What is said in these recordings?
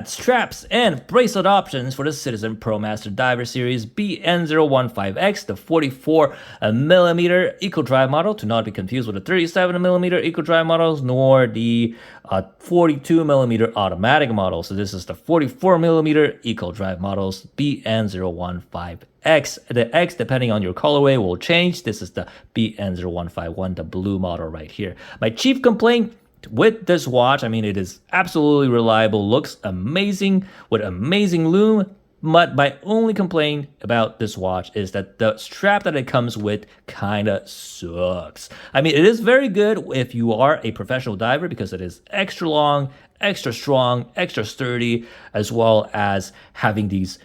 Straps and bracelet options for the Citizen Promaster Diver Series BN015X, the 44mm Eco Drive model, to not be confused with the 37mm Eco Drive models, nor the 42mm automatic model. So this is the 44mm Eco Drive models BN015X. The X, depending on your colorway, will change. This is the BN0151, the blue model right here. My chief complaint with this watch, I mean, it is absolutely reliable, looks amazing with amazing lume, but my only complaint about this watch is that the strap that it comes with kind of sucks. I mean, it is very good if you are a professional diver because it is extra long, extra strong, extra sturdy, as well as having these,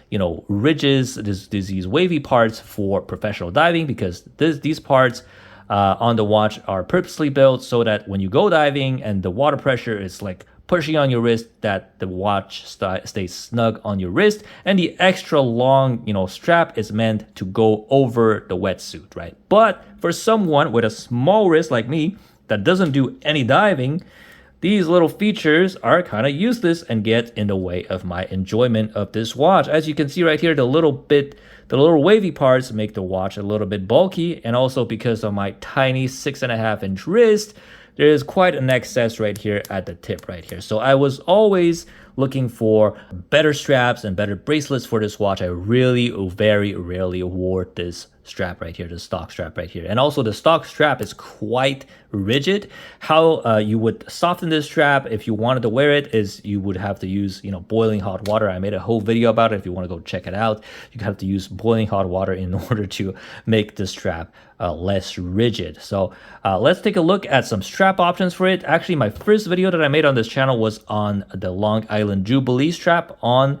ridges, these wavy parts for professional diving, because these parts on the watch are purposely built so that when you go diving and the water pressure is like pushing on your wrist, that the watch stays snug on your wrist, and the extra long strap is meant to go over the wetsuit, right? But for someone with a small wrist like me that doesn't do any diving, these little features are kind of useless and get in the way of my enjoyment of this watch. As you can see right here, the little wavy parts make the watch a little bit bulky, and also because of my tiny 6.5-inch wrist, there is quite an excess right here at the tip right here. So I was always looking for better straps and better bracelets for this watch. I really very rarely wore this strap right here, the stock strap right here. And also the stock strap is quite rigid. How you would soften this strap if you wanted to wear it is you would have to use boiling hot water. I made a whole video about it. If you want to go check it out, you have to use boiling hot water in order to make the strap less rigid. So let's take a look at some strap options for it. Actually, my first video that I made on this channel was on the Long Island Jubilee strap on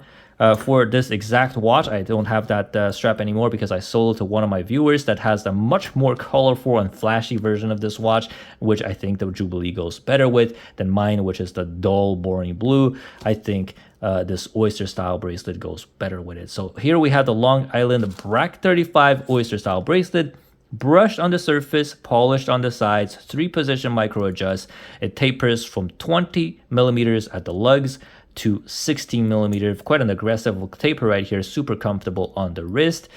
for this exact watch. I don't have that strap anymore because I sold it to one of my viewers that has a much more colorful and flashy version of this watch, which I think the Jubilee goes better with than mine, which is the dull, boring blue. I think this oyster style bracelet goes better with it. So here we have the Long Island BRAC 35 oyster style bracelet. Brushed on the surface, polished on the sides, 3-position micro adjust. It tapers from 20mm at the lugs to 16mm. Quite an aggressive taper right here, super comfortable on the wrist.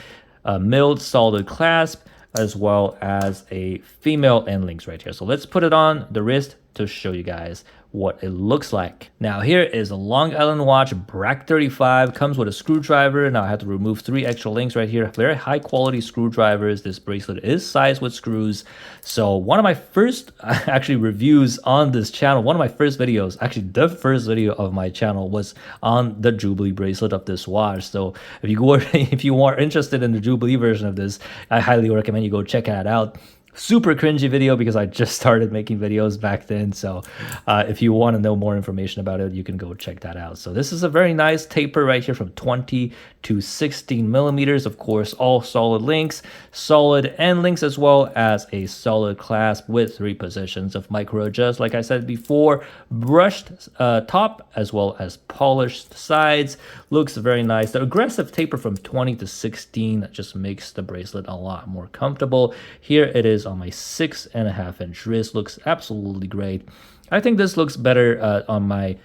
Milled solid clasp, as well as a female end links right here. So let's put it on the wrist to show you guys what it looks like. Now here is a Long Island watch BRAC 35, comes with a screwdriver. Now I have to remove 3 extra links right here. Very high quality screwdrivers. This bracelet is sized with screws. So one of my first actually reviews on this channel, one of my first videos, actually the first video of my channel, was on the Jubilee bracelet of this watch. So if you are interested in the Jubilee version of this, I highly recommend you go check that out. Super cringy video because I just started making videos back then. So if you want to know more information about it, you can go check that out. So this is a very nice taper right here from 20 to 16mm. Of course, all solid links, solid end links, as well as a solid clasp with 3 positions of micro adjust. Like I said before, brushed top as well as polished sides. Looks very nice. The aggressive taper from 20 to 16 just makes the bracelet a lot more comfortable. Here it is on my 6.5-inch wrist. Looks absolutely great. I think this looks better on my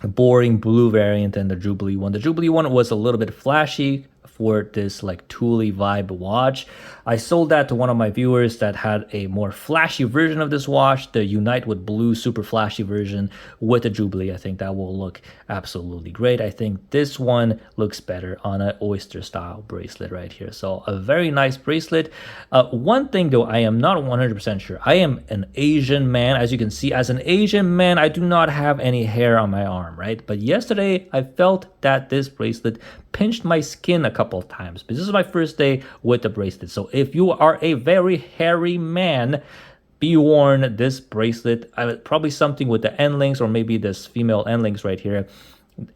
boring blue variant than the Jubilee one. The Jubilee one was a little bit flashy for this like Thule vibe watch. I sold that to one of my viewers that had a more flashy version of this watch, the Unite with Blue super flashy version with the Jubilee. I think that will look absolutely great. I think this one looks better on an oyster style bracelet right here. So a very nice bracelet. One thing though, I am not 100% sure. I am an Asian man. As you can see, as an Asian man, I do not have any hair on my arm, right? But yesterday I felt that this bracelet pinched my skin a couple of times. But this is my first day with the bracelet. So if you are a very hairy man, be warned, this bracelet, probably something with the end links or maybe this female end links right here,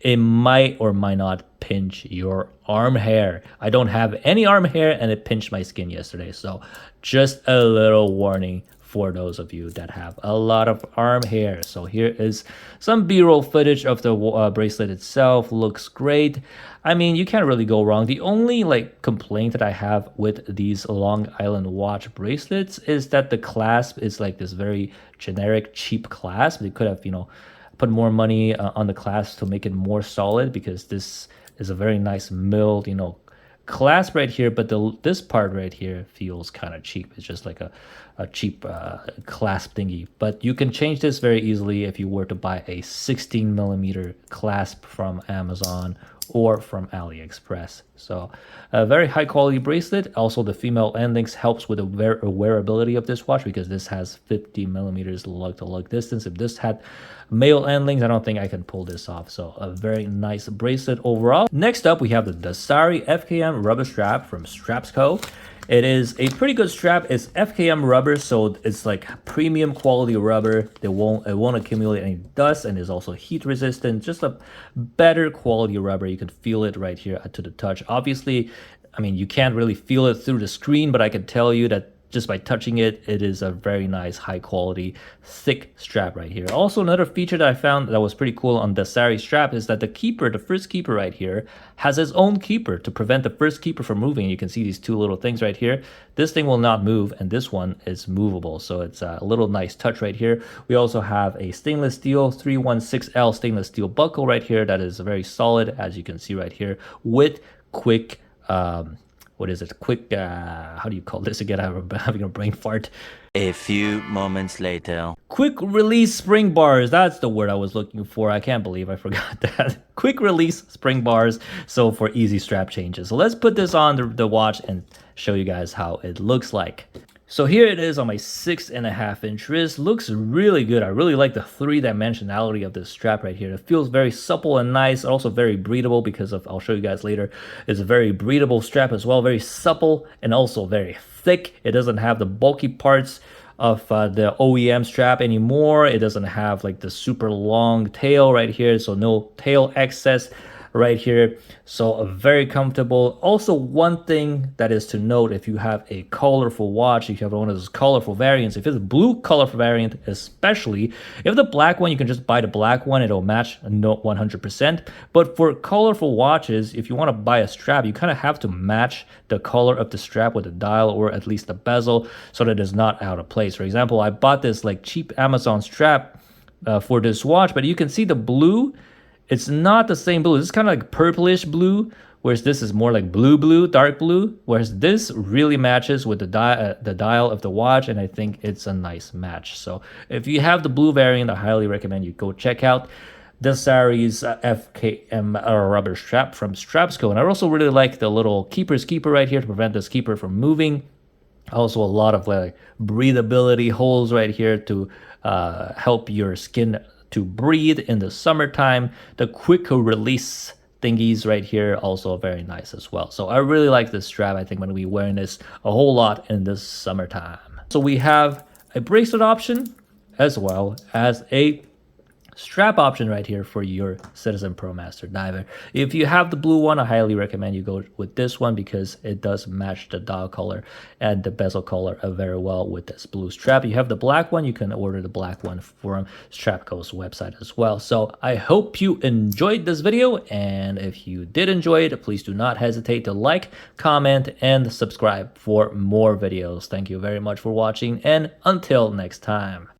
it might or might not pinch your arm hair. I don't have any arm hair and it pinched my skin yesterday. So just a little warning for those of you that have a lot of arm hair. So here is some B-roll footage of the bracelet itself. Looks great. I mean, you can't really go wrong. The only complaint that I have with these Long Island watch bracelets is that the clasp is like this very generic cheap clasp. They could have put more money on the clasp to make it more solid, because this is a very nice milled, you know, clasp right here, but this part right here feels kind of cheap. It's just like a cheap clasp thingy. But you can change this very easily if you were to buy a 16mm clasp from Amazon or from AliExpress. So a very high quality bracelet. Also, the female end links helps with the wearability of this watch, because this has 50mm lug to lug distance. If this had male end links, I don't think I can pull this off. So a very nice bracelet overall. Next up, we have the Dasari FKM rubber strap from Straps Co. It is a pretty good strap. It's FKM rubber, so it's like premium quality rubber. It won't accumulate any dust, and is also heat resistant. Just a better quality rubber. You can feel it right here to the touch. Obviously, I mean, you can't really feel it through the screen, but I can tell you that just by touching it, it is a very nice, high quality, thick strap right here. Also, another feature that I found that was pretty cool on the Dasari strap is that the keeper, the first keeper right here, has its own keeper to prevent the first keeper from moving. You can see these two little things right here. This thing will not move, and this one is movable. So it's a little nice touch right here. We also have a stainless steel 316L stainless steel buckle right here that is very solid, as you can see right here, with quick what is it? Quick, how do you call this again? I'm having a brain fart. A few moments later. Quick release spring bars. That's the word I was looking for. I can't believe I forgot that. Quick release spring bars. So for easy strap changes. So let's put this on the watch and show you guys how it looks like. So here it is on my 6.5-inch wrist. Looks really good. I really like the three-dimensionality of this strap right here. It feels very supple and nice. Also very breathable, because of, I'll show you guys later, it's a very breathable strap as well. Very supple and also very thick. It doesn't have the bulky parts of the OEM strap anymore. It doesn't have like the super long tail right here, so no tail excess right here. So very comfortable. Also, one thing that is to note, if you have a colorful watch, if you have one of those colorful variants, if it's a blue colorful variant, especially if the black one, you can just buy the black one, it'll match 100%. But for colorful watches, if you want to buy a strap, you kind of have to match the color of the strap with the dial, or at least the bezel, so that it's not out of place. For example, I bought this like cheap Amazon strap for this watch, but you can see the blue, it's not the same blue. It's kind of like purplish blue, whereas this is more like blue, dark blue, whereas this really matches with the dial of the watch, and I think it's a nice match. So if you have the blue variant, I highly recommend you go check out Dasari's FKM rubber strap from Straps Co. And I also really like the little keeper right here to prevent this keeper from moving. Also a lot of like breathability holes right here to help your skin to breathe in the summertime. The quick release thingies right here also very nice as well. So I really like this strap. I think I'm going to be wearing this a whole lot in this summertime. So we have a bracelet option as well as a strap option right here for your Citizen Promaster Diver. If you have the blue one, I highly recommend you go with this one, because it does match the dial color and the bezel color very well with this blue strap. You have the black one, you can order the black one from Strapco's website as well. So I hope you enjoyed this video, and if you did enjoy it, please do not hesitate to like, comment, and subscribe for more videos. Thank you very much for watching, and until next time.